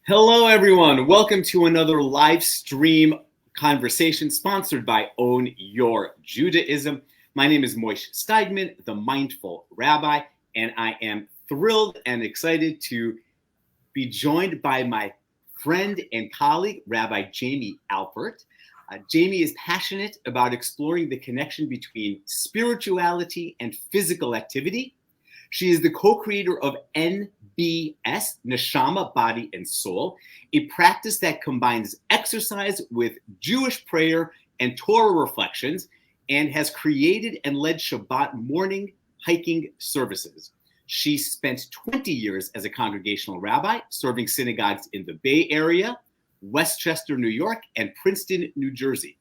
Hello, everyone. Welcome to another live stream conversation sponsored by Own Your Judaism. My name is Moishe Steigman, the Mindful Rabbi, and I am thrilled and excited to be joined by my friend and colleague, Rabbi Jaymee Alpert. Jaymee is passionate about exploring the connection between spirituality and physical activity. She is the co-creator of NBS, Neshama, Body, and Soul, a practice that combines exercise with Jewish prayer and Torah reflections, and has created and led Shabbat morning hiking services. She spent 20 years as a congregational rabbi, serving synagogues in the Bay Area, Westchester, New York, and Princeton, New Jersey.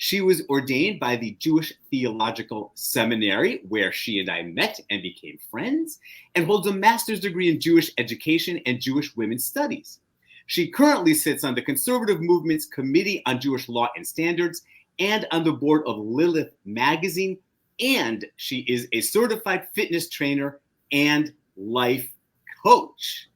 She was ordained by the Jewish Theological Seminary, where she and I met and became friends, and holds a master's degree in Jewish education and Jewish women's studies. She currently sits on the Conservative Movement's Committee on Jewish Law and Standards and on the board of Lilith magazine, and she is a certified fitness trainer and life coach.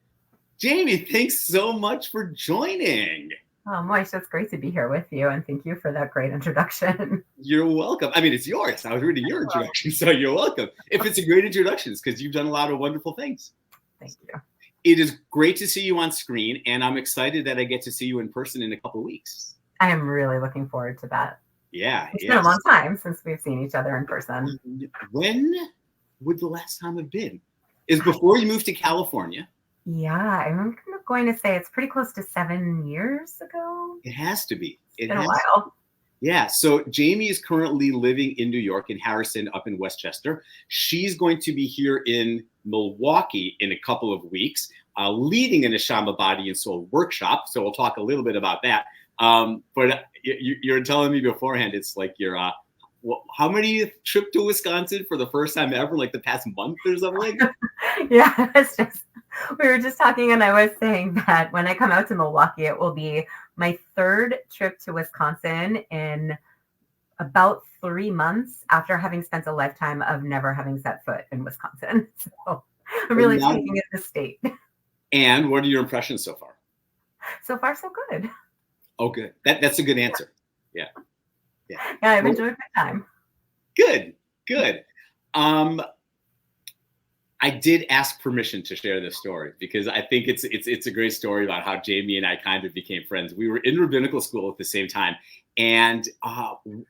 Jaymee, thanks so much for joining. Oh, Moishe, it's great to be here with you, and thank you for that great introduction. You're welcome. I mean, it's yours. I was reading your introduction, so you're welcome. If it's a great introduction, it's because you've done a lot of wonderful things. Thank you. It is great to see you on screen, and I'm excited that I get to see you in person in a couple of weeks. I am really looking forward to that. Yeah. It's been a long time since we've seen each other in person. When would the last time have been? Is before you moved to California? Yeah, I'm going to say it's pretty close to 7 years ago. It has to be. It's been a while. Yeah. So Jaymee is currently living in New York, in Harrison, up in Westchester. She's going to be here in Milwaukee in a couple of weeks, leading a Neshama, Body, and Soul workshop. So we'll talk a little bit about that. But you're telling me beforehand, it's like you're how many trip to Wisconsin for the first time ever, like the past month or something? Yeah, we were just talking, and I was saying that when I come out to Milwaukee, it will be my third trip to Wisconsin in about 3 months after having spent a lifetime of never having set foot in Wisconsin. So I'm really taking it the state. And what are your impressions so far? So far, so good. Oh, good. That's a good answer. Yeah. Yeah, I've enjoyed my time. Good. I did ask permission to share this story because I think it's a great story about how Jaymee and I kind of became friends. We were in rabbinical school at the same time. And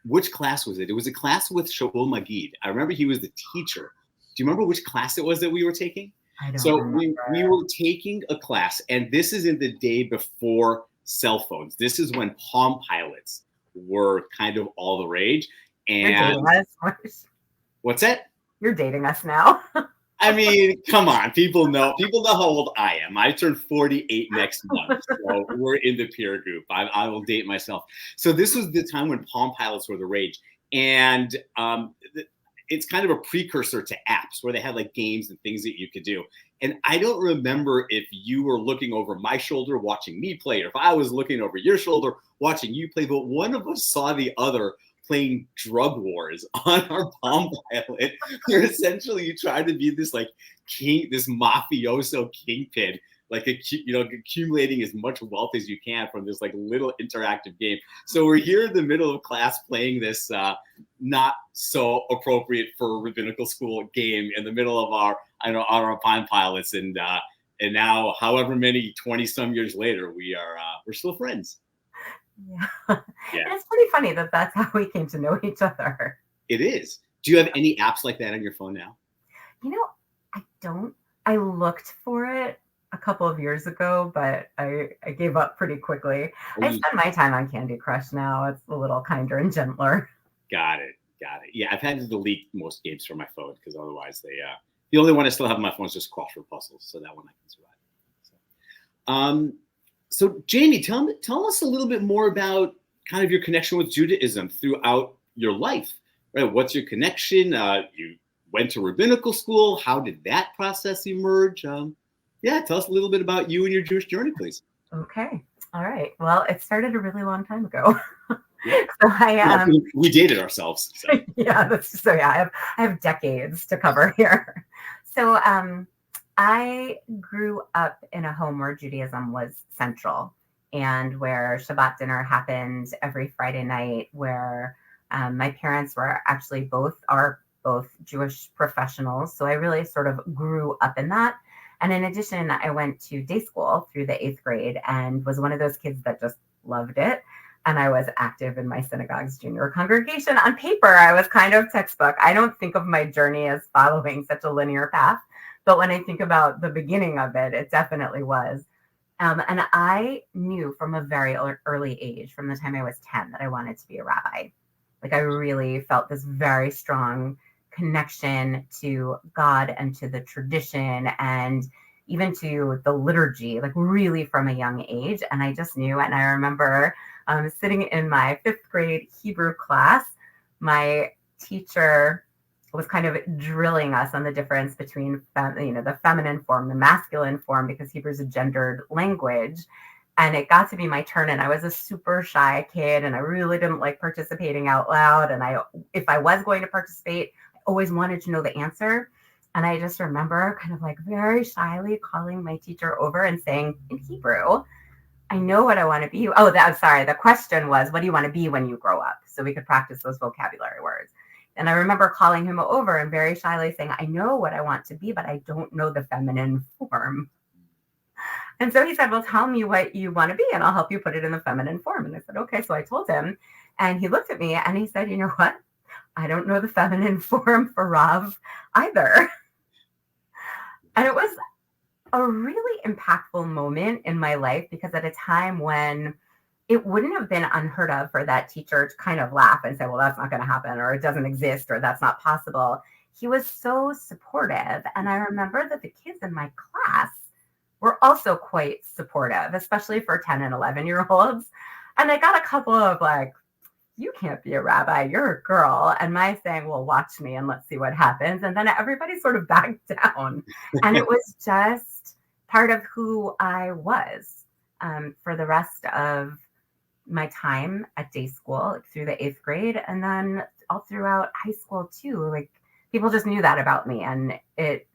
which class was it? It was a class with Shaul Magid. I remember he was the teacher. Do you remember which class it was that we were taking? I don't remember. We were taking a class, and this is in the day before cell phones. This is when Palm Pilots were kind of all the rage. And you're dating us. What's that? You're dating us now. I mean, come on. People know how old I am. I turn 48 next month. So we're in the peer group. I will date myself. So this was the time when Palm Pilots were the rage. And it's kind of a precursor to apps where they had like games and things that you could do. And I don't remember if you were looking over my shoulder watching me play, or if I was looking over your shoulder watching you play, but one of us saw the other playing drug wars on our Palm Pilot, where essentially you try to be this like king, this mafioso kingpin, like accumulating as much wealth as you can from this like little interactive game. So we're here in the middle of class playing this not so appropriate for a rabbinical school game in the middle of our Palm Pilots, and now however many 20 some years later we're still friends. Yeah. It's pretty funny that that's how we came to know each other. It is. Do you have any apps like that on your phone now? I don't. I looked for it a couple of years ago, but I gave up pretty quickly. I spend my time on Candy Crush now. It's a little kinder and gentler. Got it. Yeah, I've had to delete most games from my phone because otherwise the only one I still have on my phone is just crossword puzzles, so that one I can survive. So Jaymee, tell us a little bit more about kind of your connection with Judaism throughout your life. Right? What's your connection? You went to rabbinical school. How did that process emerge? Tell us a little bit about you and your Jewish journey, please. Okay. All right. Well, it started a really long time ago. Yeah. So we dated ourselves. So. I have decades to cover here. So I grew up in a home where Judaism was central and where Shabbat dinner happened every Friday night, where my parents were actually both Jewish professionals. So I really sort of grew up in that. And in addition, I went to day school through the 8th grade and was one of those kids that just loved it. And I was active in my synagogue's junior congregation. On paper, I was kind of textbook. I don't think of my journey as following such a linear path. But when I think about the beginning of it, it definitely was. And I knew from a very early age, from the time I was 10, that I wanted to be a rabbi. Like I really felt this very strong connection to God and to the tradition and even to the liturgy, like really from a young age. And I just knew. And I remember sitting in my 5th grade Hebrew class, my teacher was kind of drilling us on the difference between, the feminine form, the masculine form, because Hebrew is a gendered language. And it got to be my turn, and I was a super shy kid, and I really didn't like participating out loud. And if I was going to participate, I always wanted to know the answer. And I just remember kind of like very shyly calling my teacher over and saying in Hebrew, I know what I want to be. Oh, I'm sorry. The question was, what do you want to be when you grow up? So we could practice those vocabulary words. And I remember calling him over and very shyly saying, I know what I want to be, but I don't know the feminine form. And so he said, well, tell me what you want to be and I'll help you put it in the feminine form. And I said, okay. So I told him, and he looked at me and he said, you know what? I don't know the feminine form for Rav either. And it was a really impactful moment in my life, because at a time when it wouldn't have been unheard of for that teacher to kind of laugh and say, well, that's not going to happen, or it doesn't exist, or that's not possible. He was so supportive. And I remember that the kids in my class were also quite supportive, especially for 10 and 11-year-olds. And I got a couple of like, you can't be a rabbi, you're a girl. And my saying, well, watch me and let's see what happens. And then everybody sort of backed down. And it was just part of who I was for the rest of my time at day school, like through the 8th grade, and then all throughout high school too. Like people just knew that about me, and it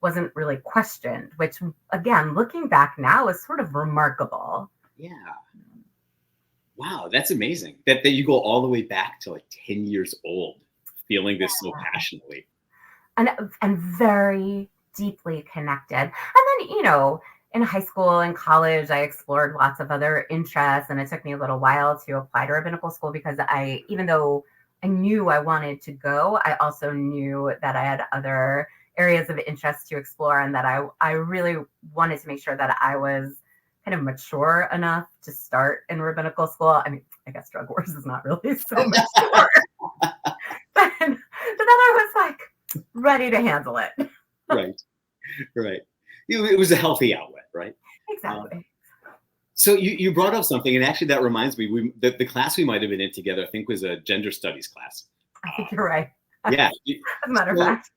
wasn't really questioned, which again, looking back now, is sort of remarkable. Yeah. Wow, that's amazing. That you go all the way back to like 10 years old, feeling this so passionately. And very deeply connected. And then, in high school and college, I explored lots of other interests, and it took me a little while to apply to rabbinical school, because even though I knew I wanted to go, I also knew that I had other areas of interest to explore, and that I really wanted to make sure that I was kind of mature enough to start in rabbinical school. I mean, I guess drug wars is not really so mature, but then I was like ready to handle it. Right. It was a healthy outlet, right? Exactly. So you brought up something, and actually that reminds me, the class we might have been in together, I think, was a gender studies class. I think you're right. Yeah. As a matter of fact.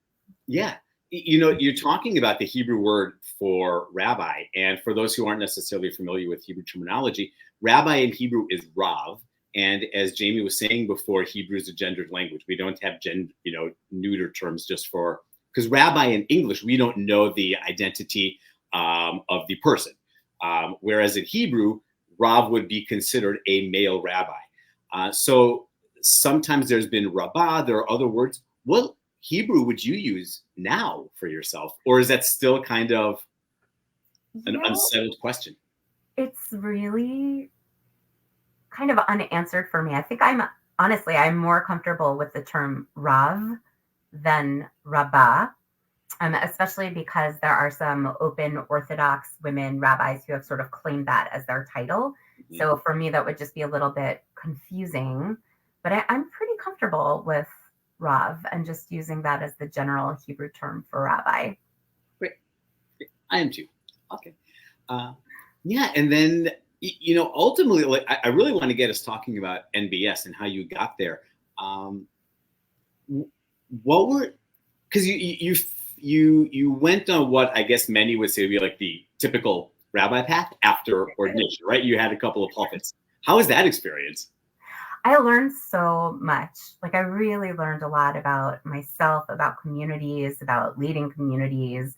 Yeah. You're talking about the Hebrew word for rabbi. And for those who aren't necessarily familiar with Hebrew terminology, rabbi in Hebrew is Rav. And as Jaymee was saying before, Hebrew is a gendered language. We don't have neuter terms because rabbi in English, we don't know the identity of the person. Whereas in Hebrew, Rav would be considered a male rabbi. So sometimes there's been rabbah, there are other words. What Hebrew would you use now for yourself? Or is that still kind of an unsettled question? It's really kind of unanswered for me. I think I'm more comfortable with the term Rav than Rabbah, especially because there are some open Orthodox women rabbis who have sort of claimed that as their title. Mm-hmm. So for me, that would just be a little bit confusing. But I'm pretty comfortable with Rav and just using that as the general Hebrew term for rabbi. Great. I am too. Okay. Yeah. And then, ultimately, like, I really want to get us talking about NBS and how you got there. Because you went on what I guess many would say would be like the typical rabbi path after ordination, right? You had a couple of pulpits. How was that experience? I learned so much. Like I really learned a lot about myself, about communities, about leading communities.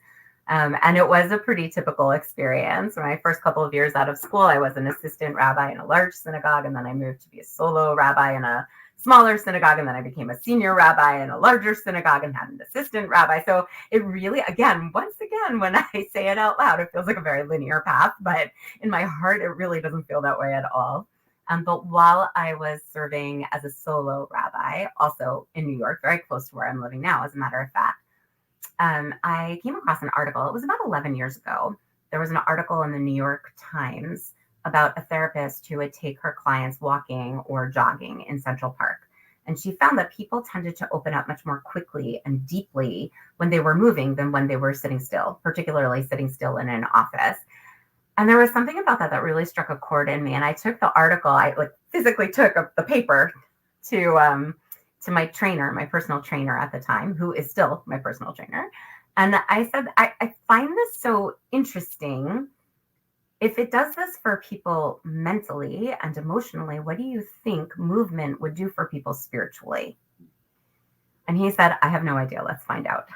And it was a pretty typical experience. My first couple of years out of school, I was an assistant rabbi in a large synagogue, and then I moved to be a solo rabbi in a smaller synagogue, and then I became a senior rabbi in a larger synagogue and had an assistant rabbi. So it really, once again, when I say it out loud, it feels like a very linear path, but in my heart, it really doesn't feel that way at all. But while I was serving as a solo rabbi, also in New York, very close to where I'm living now, as a matter of fact, I came across an article. It was about 11 years ago. There was an article in the New York Times about a therapist who would take her clients walking or jogging in Central Park. And she found that people tended to open up much more quickly and deeply when they were moving than when they were sitting still, particularly sitting still in an office. And there was something about that that really struck a chord in me. And I took the article, I physically took the paper to my trainer, my personal trainer at the time, who is still my personal trainer. And I said, I find this so interesting. If it does this for people mentally and emotionally, what do you think movement would do for people spiritually? And he said, I have no idea. Let's find out.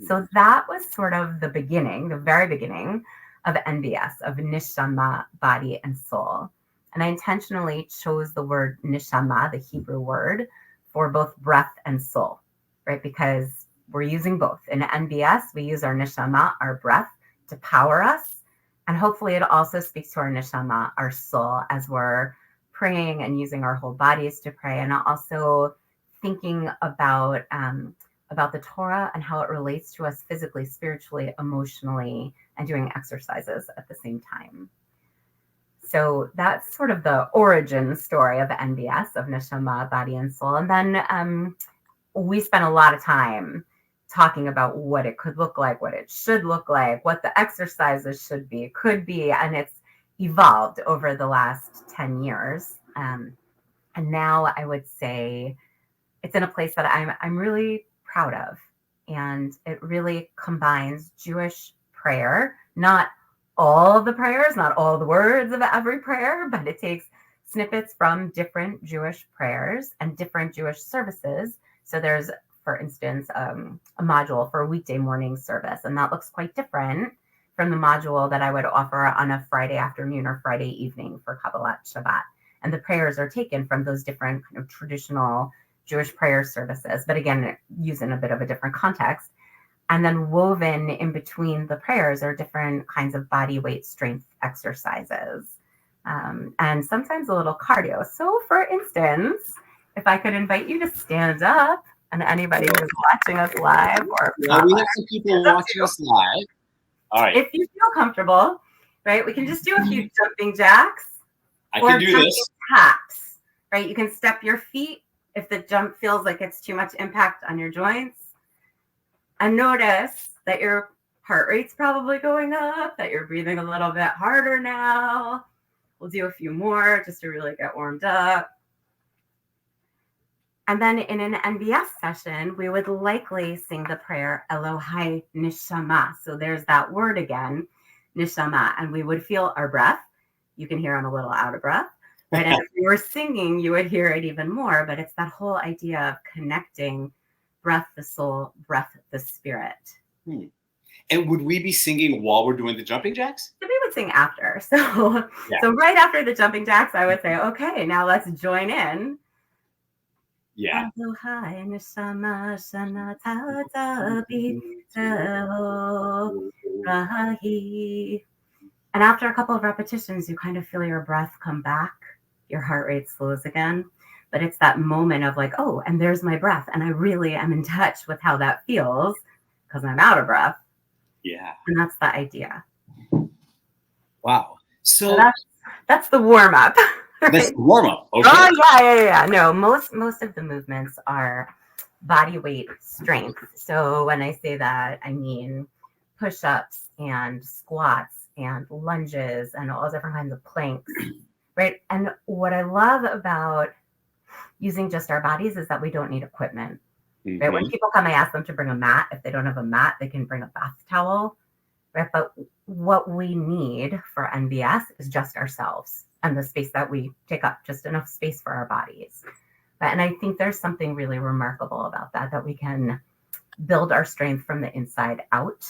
So that was sort of the beginning, the very beginning of NBS, of neshama, body and soul. And I intentionally chose the word neshama, the Hebrew word, for both breath and soul, right? Because we're using both. In NBS, we use our neshama, our breath, to power us. And hopefully it also speaks to our neshama, our soul, as we're praying and using our whole bodies to pray. And also thinking about the Torah and how it relates to us physically, spiritually, emotionally, and doing exercises at the same time. So that's sort of the origin story of NBS, of neshama, body and soul. And then we spent a lot of time talking about what it could look like, what it should look like, what the exercises should be, could be. And it's evolved over the last 10 years. And now I would say it's in a place that I'm really proud of. And it really combines Jewish prayer, not all the prayers, not all the words of every prayer, but it takes snippets from different Jewish prayers and different Jewish services. So there's, for instance, a module for a weekday morning service, and that looks quite different from the module that I would offer on a Friday afternoon or Friday evening for Kabbalat Shabbat. And the prayers are taken from those different kind of traditional Jewish prayer services, but again, used in a bit of a different context. And then woven in between the prayers are different kinds of body weight strength exercises, and sometimes a little cardio. So for instance, if I could invite you to stand up, and anybody who's watching us live or we have some people watching us live. All right. If you feel comfortable, right, we can just do a few jumping jacks. I can do this. Taps, right? You can step your feet if the jump feels like it's too much impact on your joints. And notice that your heart rate's probably going up, that you're breathing a little bit harder now. We'll do a few more just to really get warmed up. And then in an NBS session, we would likely sing the prayer Elohai Nishama. So there's that word again, Nishama. And we would feel our breath. You can hear I'm a little out of breath. Right? And if you were singing, you would hear it even more. But it's that whole idea of connecting breath, the soul, breath, the spirit. And would we be singing while we're doing the jumping jacks? So we would sing after. So right after the jumping jacks, I would say, okay, now let's join in. Yeah. And after a couple of repetitions, you kind of feel your breath come back. Your heart rate slows again. But it's that moment of like, oh, and there's my breath. And I really am in touch with how that feels because I'm out of breath. Yeah. And that's the idea. Wow. So that's the warm up. Right? That's the warm up. Okay. Oh, yeah. No, most of the movements are body weight strength. So when I say that, I mean push-ups and squats and lunges and all different kinds of planks. Right. And what I love about using just our bodies is that we don't need equipment. Mm-hmm. Right? When people come, I ask them to bring a mat. If they don't have a mat, they can bring a bath towel. Right? But what we need for NBS is just ourselves and the space that we take up, just enough space for our bodies. And I think there's something really remarkable about that we can build our strength from the inside out.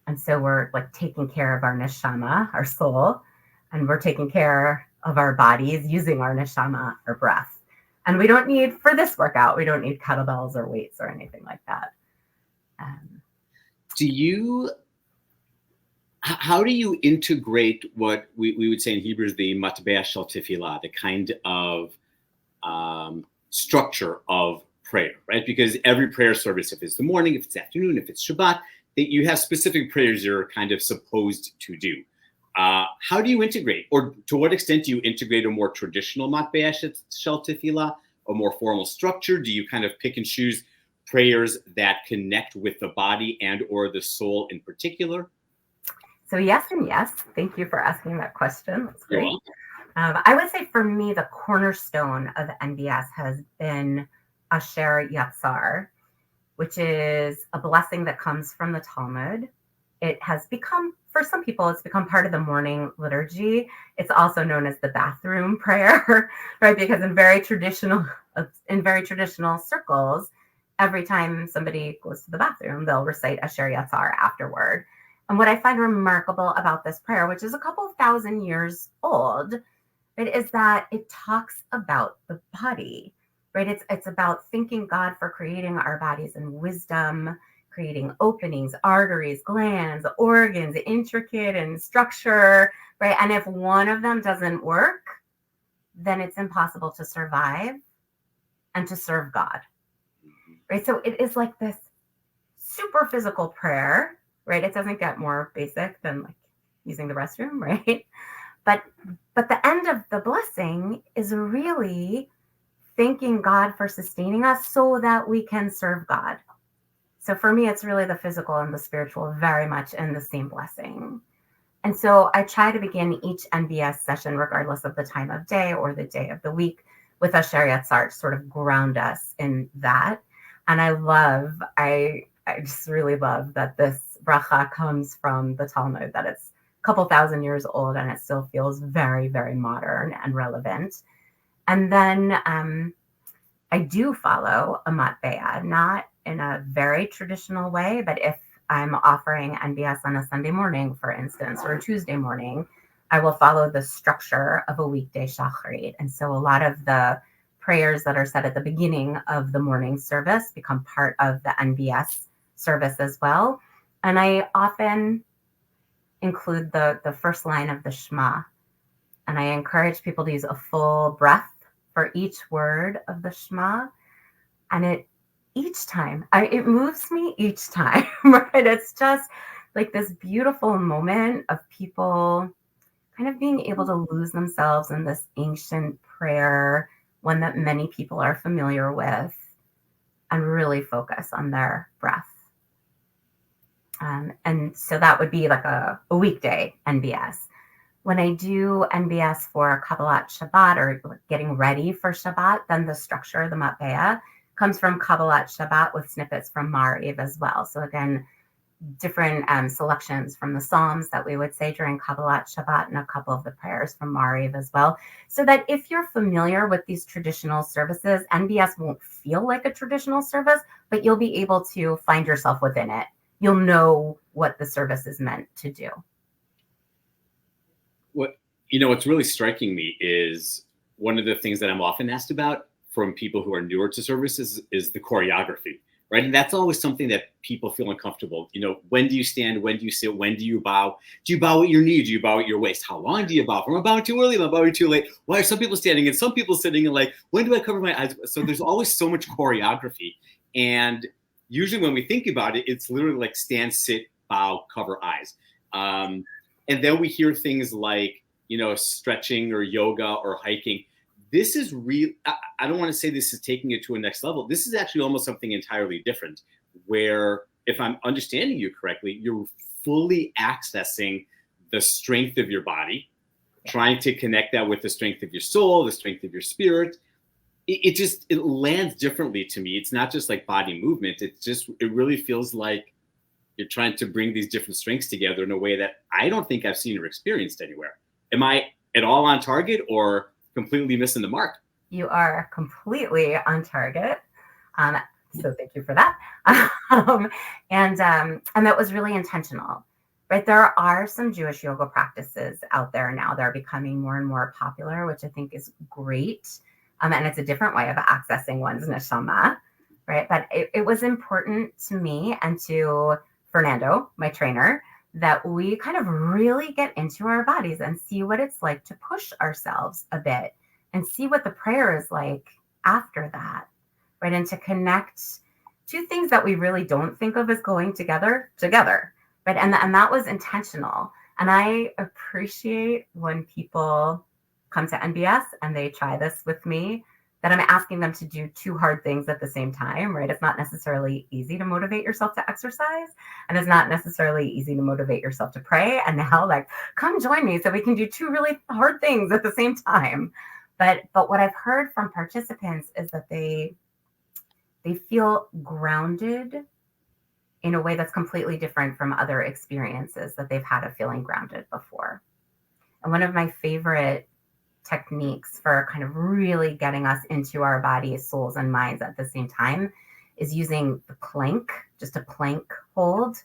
And so we're like taking care of our neshama, our soul, and we're taking care of our bodies using our neshama, our breath. And we don't need, for this workout, we don't need kettlebells or weights or anything like that. How do you integrate what we would say in Hebrew is the matbea shel tefillah, the kind of structure of prayer, right? Because every prayer service, if it's the morning, if it's afternoon, if it's Shabbat, that you have specific prayers you're kind of supposed to do. How do you integrate, or to what extent do you integrate a more traditional matbea shel tefillah, a more formal structure? Do you kind of pick and choose prayers that connect with the body and or the soul in particular? So yes and yes. Thank you for asking that question. That's great. I would say for me, the cornerstone of NBS has been Asher Yatzar, which is a blessing that comes from the Talmud. It has become, for some people, it's become part of the morning liturgy. It's also known as the bathroom prayer, right? Because in very traditional circles, every time somebody goes to the bathroom, they'll recite Asher Yatzar afterward. And what I find remarkable about this prayer, which is a couple of thousand years old, right, is that it talks about the body, right? It's about thanking God for creating our bodies in wisdom, creating openings, arteries, glands, organs, intricate and structure, right? And if one of them doesn't work, then it's impossible to survive and to serve God, right? So it is like this super physical prayer, right? It doesn't get more basic than like using the restroom, right? But the end of the blessing is really thanking God for sustaining us so that we can serve God. So for me, it's really the physical and the spiritual very much in the same blessing. And so I try to begin each NBS session, regardless of the time of day or the day of the week, with a Asher Yatzar to sort of ground us in that. And I just really love that this bracha comes from the Talmud, that it's a couple thousand years old and it still feels very, very modern and relevant. And then I do follow a matbea, not in a very traditional way, but if I'm offering NBS on a Sunday morning, for instance, or a Tuesday morning, I will follow the structure of a weekday shacharit. And so a lot of the prayers that are said at the beginning of the morning service become part of the NBS service as well. And I often include the first line of the Shema. And I encourage people to use a full breath for each word of the Shema. And it moves me each time, right? It's just like this beautiful moment of people kind of being able to lose themselves in this ancient prayer, one that many people are familiar with, and really focus on their breath. And so that would be like a weekday NBS. When I do NBS for Kabbalat Shabbat or getting ready for Shabbat, then the structure, the matbea, comes from Kabbalat Shabbat with snippets from Mariv as well. So again, different selections from the Psalms that we would say during Kabbalat Shabbat and a couple of the prayers from Mariv as well. So that if you're familiar with these traditional services, NBS won't feel like a traditional service, but you'll be able to find yourself within it. You'll know what the service is meant to do. What's really striking me is one of the things that I'm often asked about from people who are newer to services is the choreography, right? And that's always something that people feel uncomfortable. When do you stand? When do you sit? When do you bow? Do you bow at your knee? Do you bow at your waist? How long do you bow? Am I bowing too early? Am I bowing too late? Why are some people standing and some people sitting? And like, when do I cover my eyes? So there's always so much choreography. And usually when we think about it, it's literally like stand, sit, bow, cover eyes. And then we hear things like, stretching or yoga or hiking. This is real. I don't want to say this is taking it to a next level. This is actually almost something entirely different, where if I'm understanding you correctly, you're fully accessing the strength of your body, trying to connect that with the strength of your soul, the strength of your spirit. It lands differently to me. It's not just like body movement. It really feels like you're trying to bring these different strengths together in a way that I don't think I've seen or experienced anywhere. Am I at all on target or completely missing the mark? You are completely on target. So thank you for that. And that was really intentional. right? There are some Jewish yoga practices out there now that are becoming more and more popular, which I think is great. And it's a different way of accessing one's neshama, right? But it was important to me and to Fernando, my trainer, that we kind of really get into our bodies and see what it's like to push ourselves a bit and see what the prayer is like after that, right? And to connect two things that we really don't think of as going together, right? And that was intentional. And I appreciate when people come to NBS and they try this with me, that I'm asking them to do two hard things at the same time, right? It's not necessarily easy to motivate yourself to exercise, and it's not necessarily easy to motivate yourself to pray. And now, like, come join me so we can do two really hard things at the same time. But what I've heard from participants is that they feel grounded in a way that's completely different from other experiences that they've had of feeling grounded before. And one of my favorite techniques for kind of really getting us into our bodies, souls, and minds at the same time is using the plank, just a plank hold.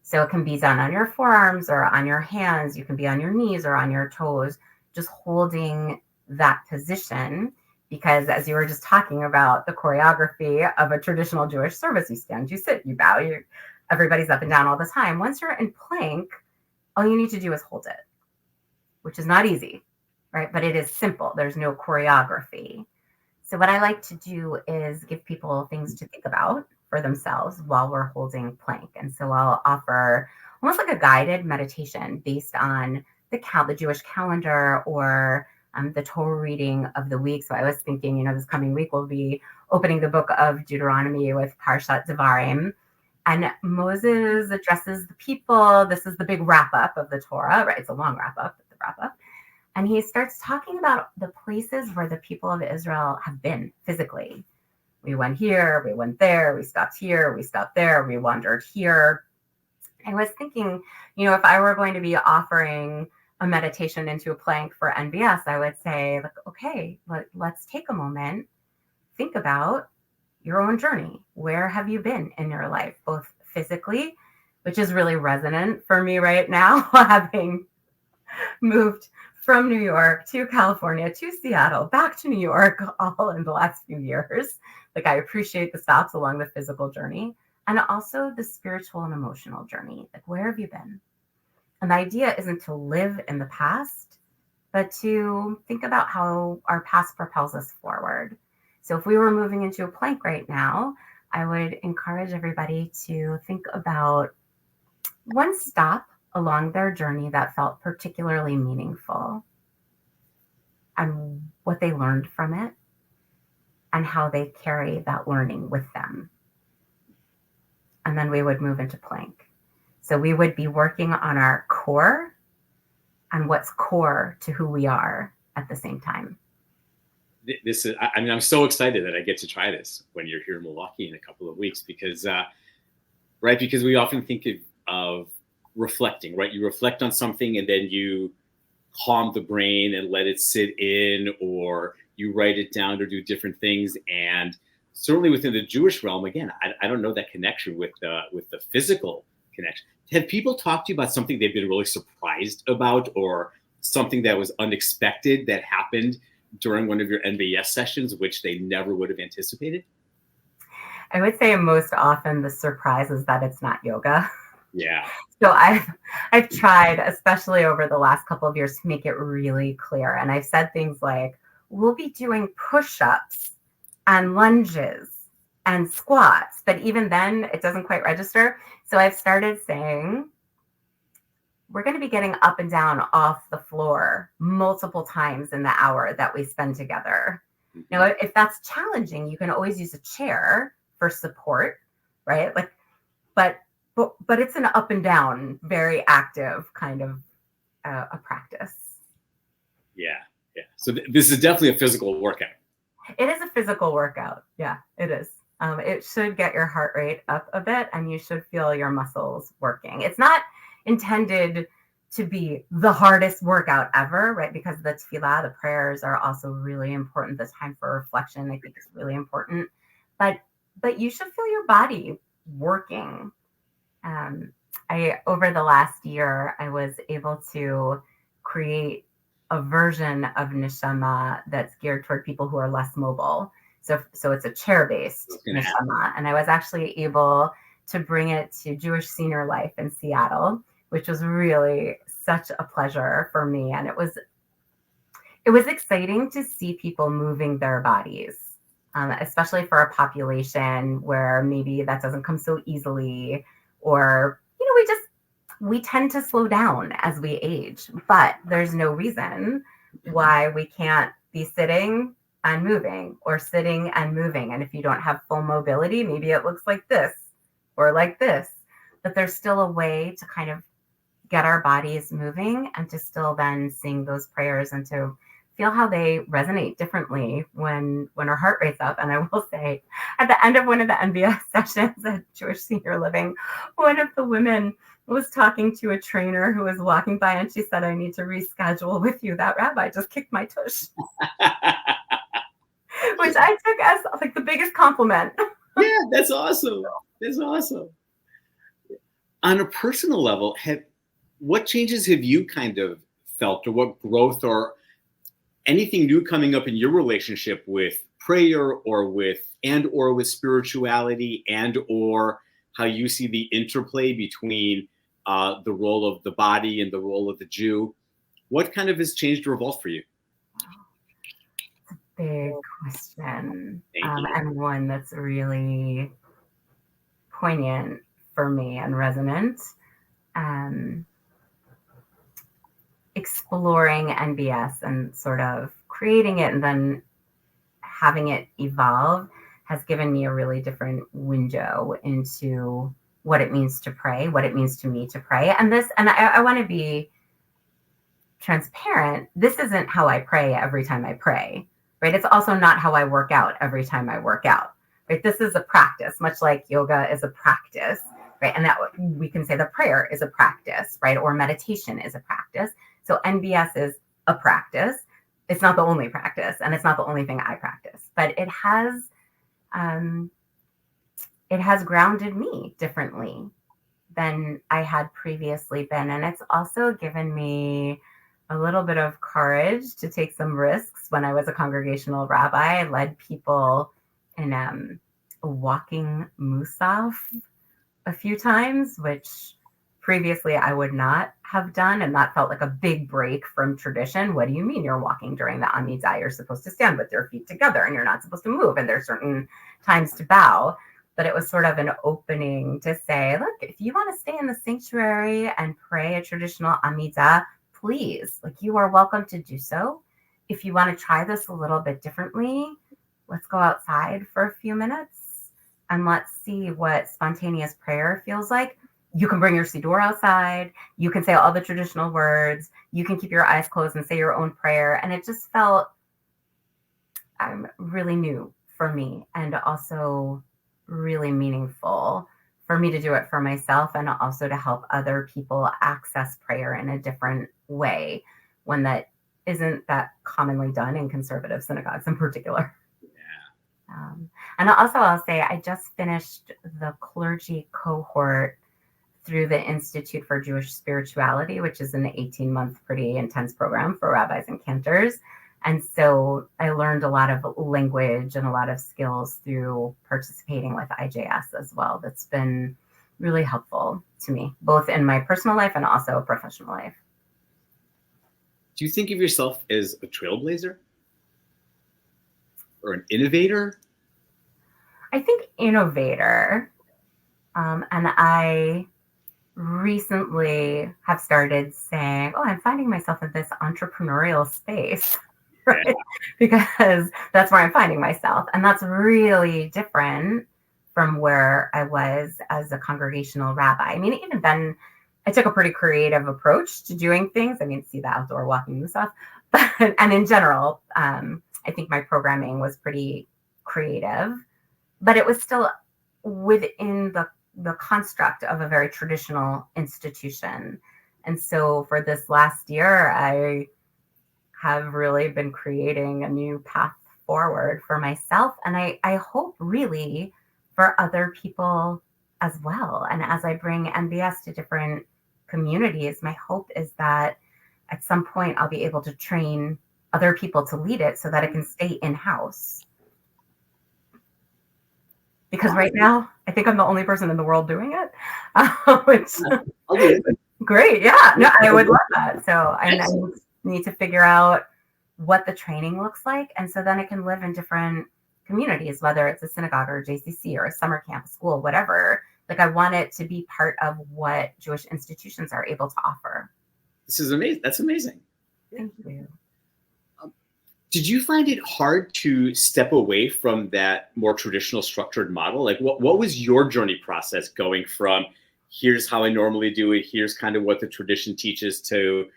So it can be done on your forearms or on your hands. You can be on your knees or on your toes, just holding that position. Because as you were just talking about the choreography of a traditional Jewish service, you stand, you sit, you bow, everybody's up and down all the time. Once you're in plank, all you need to do is hold it, which is not easy. Right? But it is simple. There's no choreography. So what I like to do is give people things to think about for themselves while we're holding plank. And so I'll offer almost like a guided meditation based on the Jewish calendar or the Torah reading of the week. So I was thinking, this coming week we'll be opening the book of Deuteronomy with Parshat Devarim. And Moses addresses the people. This is the big wrap up of the Torah, right? It's a long wrap up, but the wrap up. And he starts talking about the places where the people of Israel have been physically. We went here, we went there, we stopped here, we stopped there, we wandered here. I was thinking, if I were going to be offering a meditation into a plank for NBS, I would say, okay, let's take a moment, think about your own journey. Where have you been in your life, both physically, which is really resonant for me right now, having moved from New York to California to Seattle, back to New York, all in the last few years. Like, I appreciate the stops along the physical journey and also the spiritual and emotional journey. Like, where have you been? And the idea isn't to live in the past, but to think about how our past propels us forward. So if we were moving into a plank right now, I would encourage everybody to think about one stop along their journey that felt particularly meaningful and what they learned from it and how they carry that learning with them. And then we would move into plank. So we would be working on our core and what's core to who we are at the same time. This is, I'm so excited that I get to try this when you're here in Milwaukee in a couple of weeks because we often think of reflecting, right? You reflect on something and then you calm the brain and let it sit in, or you write it down or do different things. And certainly within the Jewish realm, again, I don't know that connection with the physical connection. Have people talked to you about something they've been really surprised about, or something that was unexpected that happened during one of your NBS sessions, which they never would have anticipated? I would say most often the surprise is that it's not yoga. Yeah. So I've tried, especially over the last couple of years, to make it really clear. And I've said things like, we'll be doing push-ups and lunges and squats, but even then it doesn't quite register. So I've started saying, we're going to be getting up and down off the floor multiple times in the hour that we spend together. Mm-hmm. Now, if that's challenging, you can always use a chair for support, right? But it's an up and down, very active kind of a practice. Yeah. So this is definitely a physical workout. It is a physical workout. Yeah, it is. It should get your heart rate up a bit and you should feel your muscles working. It's not intended to be the hardest workout ever, right? Because the tefillah, the prayers are also really important. The time for reflection, I think, is really important. But you should feel your body working. over the last year, I was able to create a version of neshama that's geared toward people who are less mobile. So it's a chair-based neshama, and I was actually able to bring it to Jewish Senior Life in Seattle, which was really such a pleasure for me. And it was exciting to see people moving their bodies, especially for a population where maybe that doesn't come so easily, or, we tend to slow down as we age, but there's no reason why we can't be sitting and moving, or sitting and moving. And if you don't have full mobility, maybe it looks like this or like this, but there's still a way to kind of get our bodies moving and to still then sing those prayers and to feel how they resonate differently when our heart rate's up. And I will say, at the end of one of the NBS sessions at Jewish Senior Living, one of the women was talking to a trainer who was walking by, and she said, "I need to reschedule with you. That rabbi just kicked my tush." Which I took as like the biggest compliment. Yeah, that's awesome. That's awesome. On a personal level, what changes have you kind of felt, or what growth or anything new coming up in your relationship with prayer, or with spirituality, or how you see the interplay between the role of the body and the role of the Jew? What kind of has changed or evolved for you? Big question, and one that's really poignant for me and resonant. Exploring NBS and sort of creating it and then having it evolve has given me a really different window into what it means to pray, what it means to me to pray. And I want to be transparent. This isn't how I pray every time I pray, right? It's also not how I work out every time I work out, right? This is a practice, much like yoga is a practice, right? And that we can say that prayer is a practice, right? Or meditation is a practice. So NBS is a practice. It's not the only practice, and it's not the only thing I practice, but it has grounded me differently than I had previously been. And it's also given me a little bit of courage to take some risks. When I was a congregational rabbi, I led people in a walking musaf a few times, which previously I would not have done. And that felt like a big break from tradition. What do you mean you're walking during the Amidah? You're supposed to stand with your feet together and you're not supposed to move. And there's certain times to bow. But it was sort of an opening to say, look, if you want to stay in the sanctuary and pray a traditional Amidah, please, like, you are welcome to do so. If you want to try this a little bit differently, let's go outside for a few minutes and let's see what spontaneous prayer feels like. You can bring your siddur outside. You can say all the traditional words. You can keep your eyes closed and say your own prayer. And it just felt really new for me, and also really meaningful for me to do it for myself, and also to help other people access prayer in a different way, one that isn't that commonly done in conservative synagogues in particular. Yeah. And also I'll say I just finished the clergy cohort through the Institute for Jewish Spirituality, which is an 18-month pretty intense program for rabbis and cantors. And so I learned a lot of language and a lot of skills through participating with IJS as well. That's been really helpful to me, both in my personal life and also professional life. Do you think of yourself as a trailblazer or an innovator? I think innovator. And I recently have started saying, I'm finding myself in this entrepreneurial space. Right? Because that's where I'm finding myself. And that's really different from where I was as a congregational rabbi. I mean, even then, I took a pretty creative approach to doing things. I mean, see the outdoor walking and stuff. And in general, I think my programming was pretty creative, but it was still within the construct of a very traditional institution. And so for this last year, I have really been creating a new path forward for myself. And I hope really for other people as well. And as I bring MBS to different communities, my hope is that at some point I'll be able to train other people to lead it so that it can stay in-house. Because right now, I think I'm the only person in the world doing it, which great. Yeah, no, I would love that. So I need to figure out what the training looks like. And so then it can live in different communities, whether it's a synagogue or a JCC or a summer camp, school, whatever. Like I want it to be part of what Jewish institutions are able to offer. This is amazing. That's amazing. Thank you. Did you find it hard to step away from that more traditional structured model? Like what was your journey process going from here's how I normally do it, here's kind of what the tradition teaches, to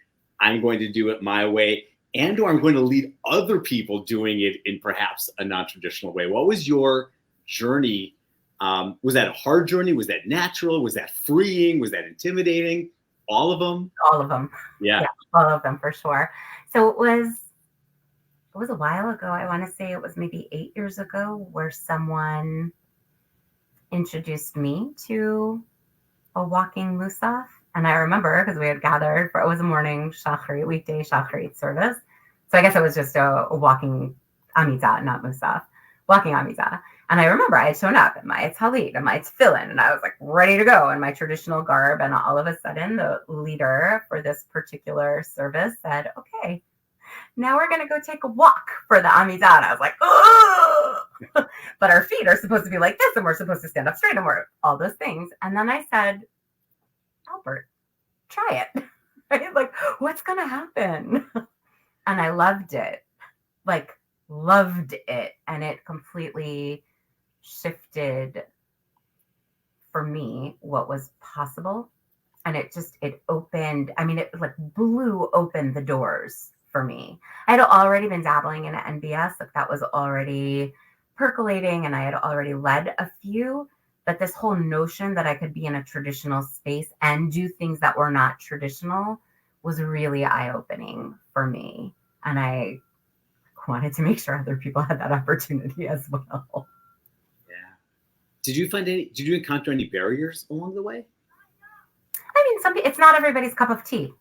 I'm going to do it my way, and or I'm going to lead other people doing it in perhaps a non-traditional way? What was your journey? Was that a hard journey? Was that natural? Was that freeing? Was that intimidating? All of them? All of them. Yeah, all of them for sure. So it was a while ago. I want to say it was maybe 8 years ago where someone introduced me to a walking musaf. And I remember because we had gathered it was a morning shachrit, weekday shachrit service. So I guess it was just a walking amidah, not musaf, walking amidah. And I remember I had shown up in my talit and my tefillin, and I was like ready to go in my traditional garb. And all of a sudden, the leader for this particular service said, "Okay, now we're going to go take a walk for the Amidah." And I was like, "Oh!" But our feet are supposed to be like this, and we're supposed to stand up straight, and we're all those things. And then I said, "Alpert, try it." Right? Like, what's going to happen? And I loved it. Like, loved it. And it completely shifted for me what was possible. And it opened, it like blew open the doors for me. I had already been dabbling in NBS, like that was already percolating, and I had already led a few, but this whole notion that I could be in a traditional space and do things that were not traditional was really eye-opening for me. And I wanted to make sure other people had that opportunity as well. Yeah. Did you encounter any barriers along the way? It's not everybody's cup of tea,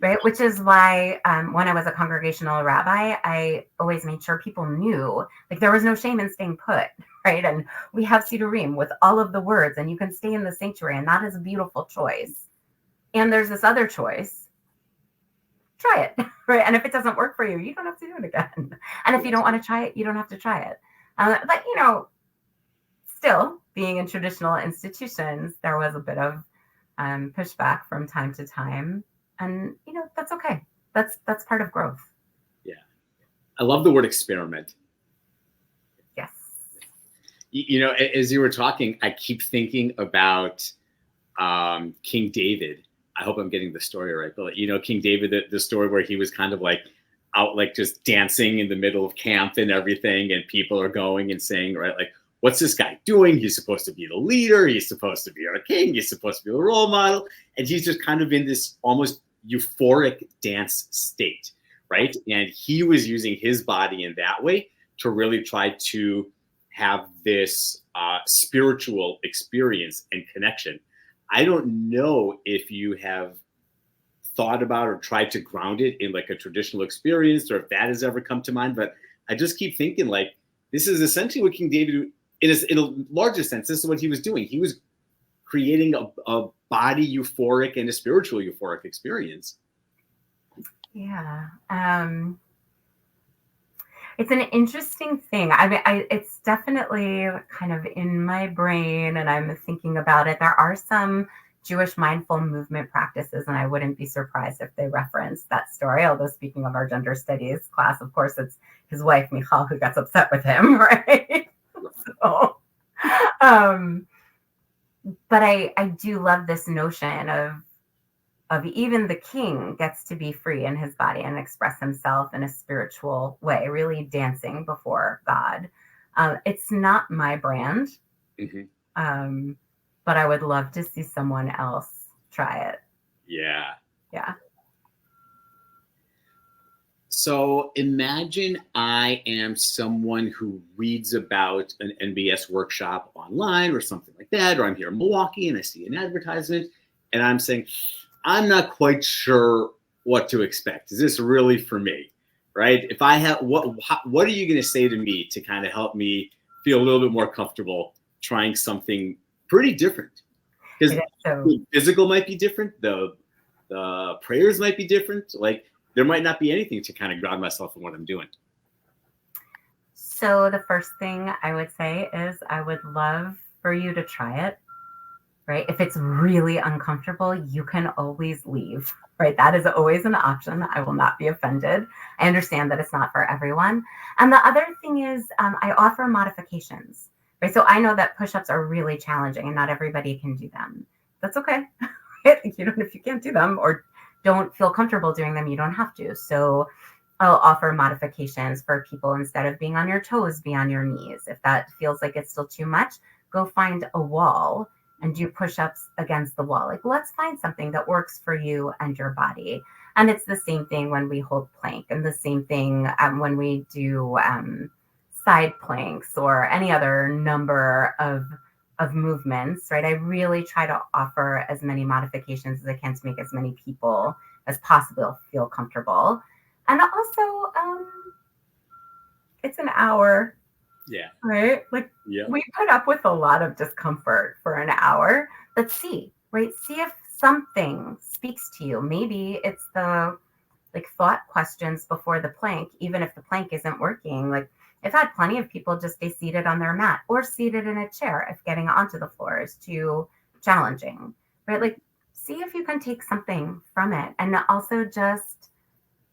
right? Which is why when I was a congregational rabbi, I always made sure people knew, like there was no shame in staying put, right? And we have Sidurim with all of the words, and you can stay in the sanctuary, and that is a beautiful choice. And there's this other choice. Try it, right? And if it doesn't work for you, you don't have to do it again. And if you don't want to try it, you don't have to try it. But, still being in traditional institutions, there was a bit of pushback from time to time. And, that's okay. That's part of growth. Yeah. I love the word experiment. Yes. As you were talking, I keep thinking about King David. I hope I'm getting the story right. But, King David, the story where he was kind of like out, like just dancing in the middle of camp and everything. And people are going and saying, right, like, what's this guy doing? He's supposed to be the leader. He's supposed to be our king. He's supposed to be the role model. And he's just kind of in this almost euphoric dance state, right? And he was using his body in that way to really try to have this spiritual experience and connection. I don't know if you have thought about or tried to ground it in like a traditional experience, or if that has ever come to mind, but I just keep thinking like, this is essentially what King David, in a larger sense, this is what he was doing. He was creating a body euphoric and a spiritual euphoric experience. Yeah. It's an interesting thing. It's definitely kind of in my brain, and I'm thinking about it. There are some Jewish mindful movement practices, and I wouldn't be surprised if they reference that story. Although speaking of our gender studies class, of course, it's his wife, Michal, who gets upset with him, right? So, but I do love this notion of even the king gets to be free in his body and express himself in a spiritual way, really dancing before God. It's not my brand, but I would love to see someone else try it. Yeah. Yeah. So imagine I am someone who reads about an NBS workshop online or something like that, or I'm here in Milwaukee and I see an advertisement and I'm saying, I'm not quite sure what to expect. Is this really for me? Right? If I have, what are you going to say to me to kind of help me feel a little bit more comfortable trying something pretty different? Because the physical might be different, the prayers might be different. Like there might not be anything to kind of ground myself in what I'm doing. So the first thing I would say is I would love for you to try it, right? If it's really uncomfortable, you can always leave, right? That is always an option. I will not be offended. I understand that it's not for everyone. And the other thing is I offer modifications, right? So I know that push-ups are really challenging and not everybody can do them. That's okay. If you can't do them or don't feel comfortable doing them, you don't have to. So I'll offer modifications for people. Instead of being on your toes, be on your knees. If that feels like it's still too much, go find a wall and do push-ups against the wall. Like, let's find something that works for you and your body. And it's the same thing when we hold plank, and the same thing when we do side planks or any other number of movements, right? I really try to offer as many modifications as I can to make as many people as possible feel comfortable. And also, it's an hour. Yeah. Right? Like we put up with a lot of discomfort for an hour. Let's see, right? See if something speaks to you. Maybe it's the thought questions before the plank, even if the plank isn't working. Like I've had plenty of people just stay seated on their mat or seated in a chair if getting onto the floor is too challenging, right? Like see if you can take something from it, and also just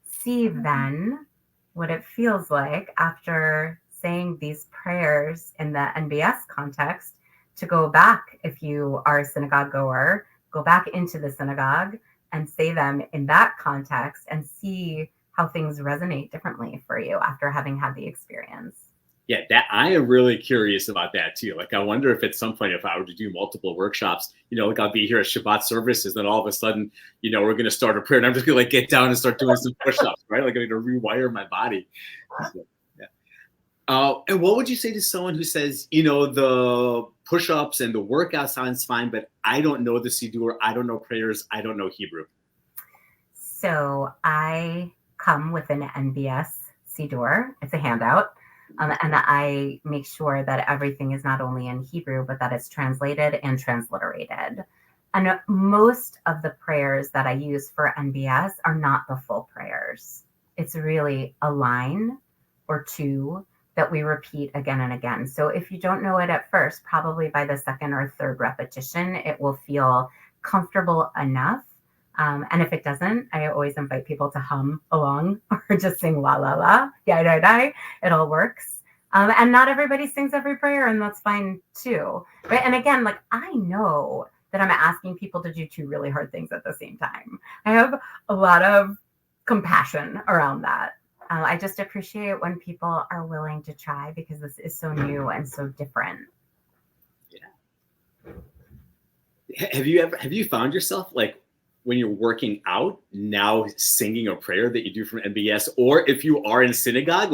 see then what it feels like after saying these prayers in the NBS context to go back, if you are a synagogue goer, go back into the synagogue and say them in that context and see how things resonate differently for you after having had the experience. Yeah, that I am really curious about that too. Like, I wonder if at some point, if I were to do multiple workshops, like I'll be here at Shabbat services, then all of a sudden, we're going to start a prayer and I'm just going to get down and start doing some push-ups, right? Like I'm going to rewire my body. So, yeah. And what would you say to someone who says, the push-ups and the workout sounds fine, but I don't know the Siddur, I don't know prayers, I don't know Hebrew? So I come with an NBS Siddur. It's a handout. And I make sure that everything is not only in Hebrew, but that it's translated and transliterated. And most of the prayers that I use for NBS are not the full prayers. It's really a line or two that we repeat again and again. So if you don't know it at first, probably by the second or third repetition, it will feel comfortable enough. And if it doesn't, I always invite people to hum along or just sing la la la, yai dai dai. It all works. And not everybody sings every prayer, and that's fine too, right? And again, I know that I'm asking people to do two really hard things at the same time. I have a lot of compassion around that. I just appreciate when people are willing to try, because this is so new and so different. Yeah. Have you found yourself when you're working out now singing a prayer that you do from NBS, or if you are in synagogue,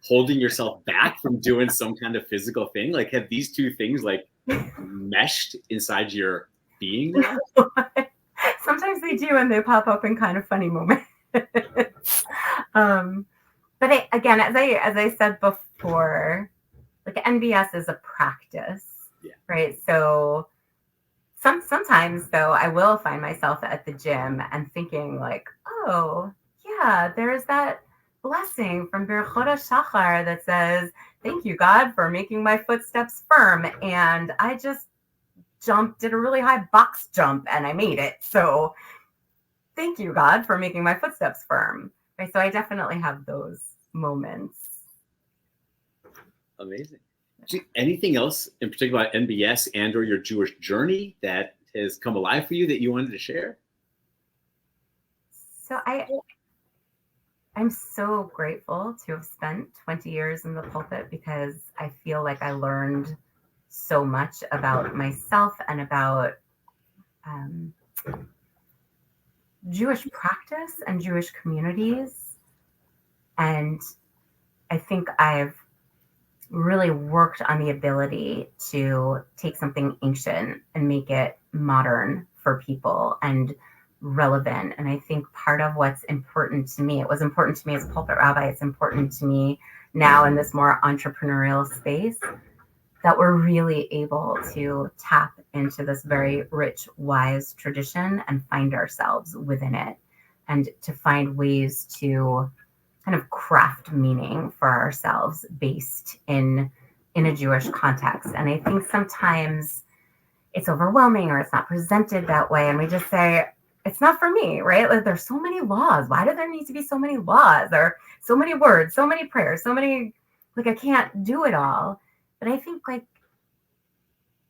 holding yourself back from doing some kind of physical thing? Have these two things meshed inside your being now? Sometimes they do, and they pop up in kind of funny moments. But again, as I said before, NBS is a practice, right? So sometimes though, I will find myself at the gym and thinking oh yeah, there's that blessing from Berachot HaShachar that says, "Thank you, God, for making my footsteps firm," and I just did a really high box jump and I made it. So thank you, God, for making my footsteps firm. Right? So I definitely have those moments. Amazing. Anything else in particular about NBS and or your Jewish journey that has come alive for you that you wanted to share? So I'm so grateful to have spent 20 years in the pulpit, because I feel like I learned so much about myself and about Jewish practice and Jewish communities And I think I've really worked on the ability to take something ancient and make it modern for people and relevant. And I think part of what's important to me, it was important to me as a pulpit rabbi, it's important to me now in this more entrepreneurial space, that we're really able to tap into this very rich, wise tradition and find ourselves within it, and to find ways to kind of craft meaning for ourselves based in a Jewish context. And I think sometimes it's overwhelming or it's not presented that way. And we just say, it's not for me, right? Like, there's so many laws. Why do there need to be so many laws? Or so many words, so many prayers, so many, like, I can't do it all. But I think, like,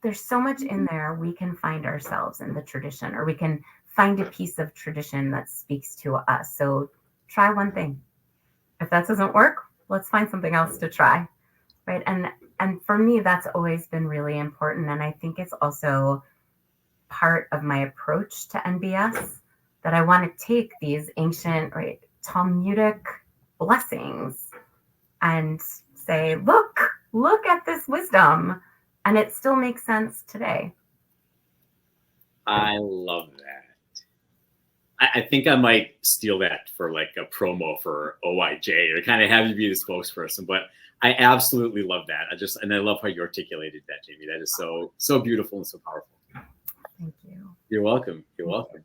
there's so much in there. We can find ourselves in the tradition, or we can find a piece of tradition that speaks to us. So try one thing. If that doesn't work, let's find something else to try, right? And for me, that's always been really important. And I think it's also part of my approach to NBS, that I want to take these ancient, right, Talmudic blessings and say, look at this wisdom, and it still makes sense today. I love that. I think I might steal that for like a promo for OIJ, or kind of have you be the spokesperson. But I absolutely love that. And I love how you articulated that, Jaymee. That is so beautiful and so powerful. Thank you. You're welcome. You're welcome.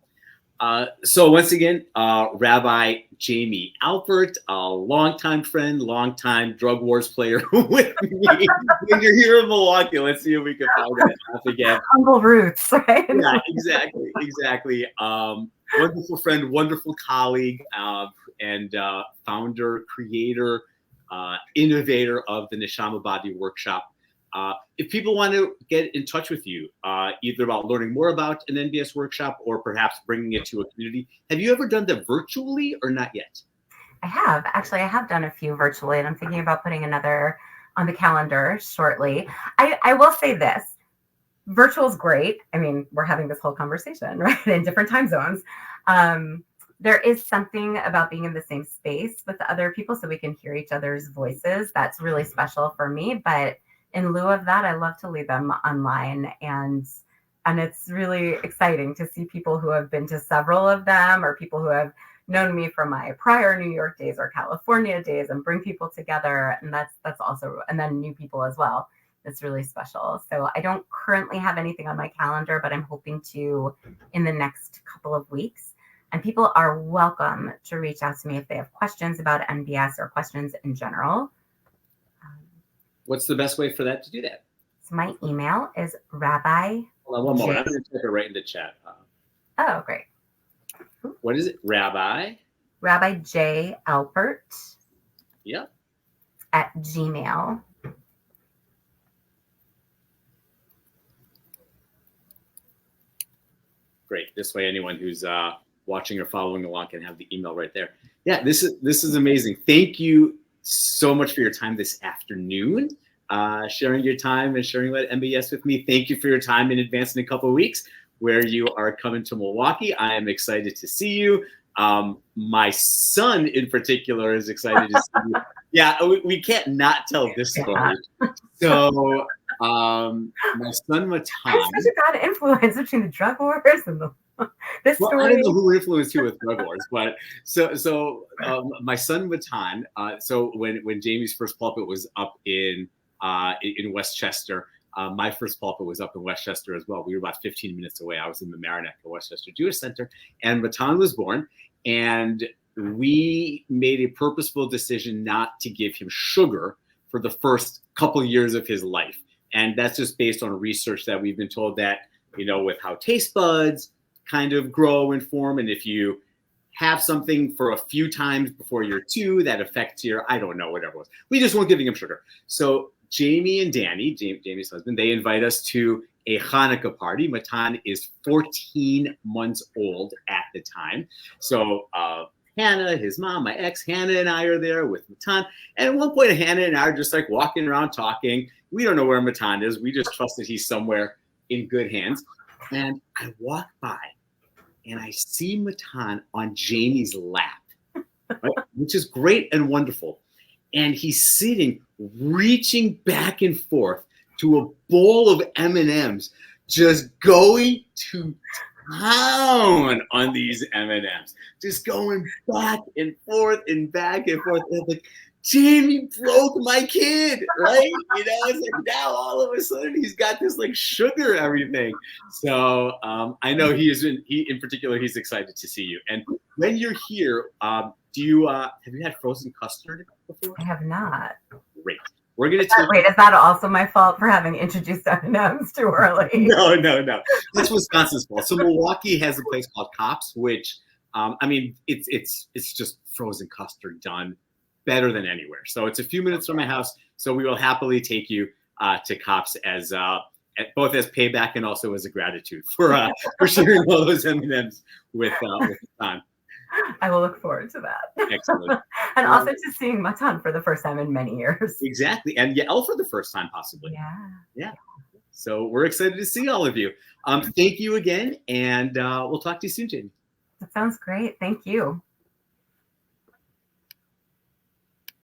So once again, Rabbi Jaymee Alpert, a longtime friend, longtime drug wars player with me. When you're here in Milwaukee, let's see if we can find that out again. Humble roots, right? Yeah, exactly. Wonderful friend, wonderful colleague, and founder, creator, innovator of the Neshama Body Workshop. If people want to get in touch with you, either about learning more about an NBS workshop or perhaps bringing it to a community, have you ever done that virtually or not yet? I have. Actually, I have done a few virtually, and I'm thinking about putting another on the calendar shortly. I will say this. Virtual is great. I mean, we're having this whole conversation, right, in different time zones. There is something about being in the same space with other people so we can hear each other's voices. That's really special for me. But in lieu of that, I love to lead them online. And it's really exciting to see people who have been to several of them, or people who have known me from my prior New York days or California days, and bring people together. And that's also, and then new people as well. It's really special. So I don't currently have anything on my calendar, but I'm hoping to in the next couple of weeks. And people are welcome to reach out to me if they have questions about NBS or questions in general. What's the best way for that to do that? So my email is Rabbi. Hold on one moment. I'm going to type it right in the chat. Oh, great. What is it? Rabbi J. Alpert. Yeah. At Gmail. Great. This way, anyone who's watching or following along can have the email right there. Yeah, this is amazing. Thank you so much for your time this afternoon, sharing your time and sharing about MBS with me. Thank you for your time in advance in a couple of weeks where you are coming to Milwaukee. I am excited to see you. My son in particular is excited to see you. Yeah, we can't not tell this story. So my son Matan. Such a bad influence between the drug wars and this story. I don't know who influenced who with drug wars, but so my son Matan. So when Jaymee's first pulpit was up in Westchester, my first pulpit was up in Westchester as well. We were about 15 minutes away. I was in the Mamaroneck Westchester Jewish Center, and Matan was born, and we made a purposeful decision not to give him sugar for the first couple years of his life. And that's just based on research that we've been told that, with how taste buds kind of grow and form. And if you have something for a few times before you're 2, that affects your, I don't know, whatever it was. We just weren't giving him sugar. So Jaymee and Danny, Jaymee's husband, they invite us to a Hanukkah party. Matan is 14 months old at the time. So Hannah, his mom, my ex, Hannah and I are there with Matan. And at one point, Hannah and I are just like walking around talking. We don't know where Matan is. We just trust that he's somewhere in good hands. And I walk by and I see Matan on Jaymee's lap. Right? which is great and wonderful. And he's sitting, reaching back and forth to a bowl of M&Ms, just going to town on these M&Ms, just going back and forth and back and forth. And like, Jaymee broke my kid, right? You know, it's like now all of a sudden he's got this like sugar everything. So I know he in particular, he's excited to see you. And when you're here, have you had frozen custard before? I have not. Great. We're gonna wait. Is that also my fault for having introduced M&Ms too early? No. That's Wisconsin's fault. So Milwaukee has a place called Kopp's, which I mean, it's just frozen custard done better than anywhere. So it's a few minutes from my house. So we will happily take you to Kopp's as both as payback and also as a gratitude for sharing all those M&Ms with Matan. I will look forward to that. Excellent. And also to seeing Matan for the first time in many years. Exactly. And Elle for the first time, possibly. Yeah. So we're excited to see all of you. Thank you again. And we'll talk to you soon, Jaymee. That sounds great. Thank you.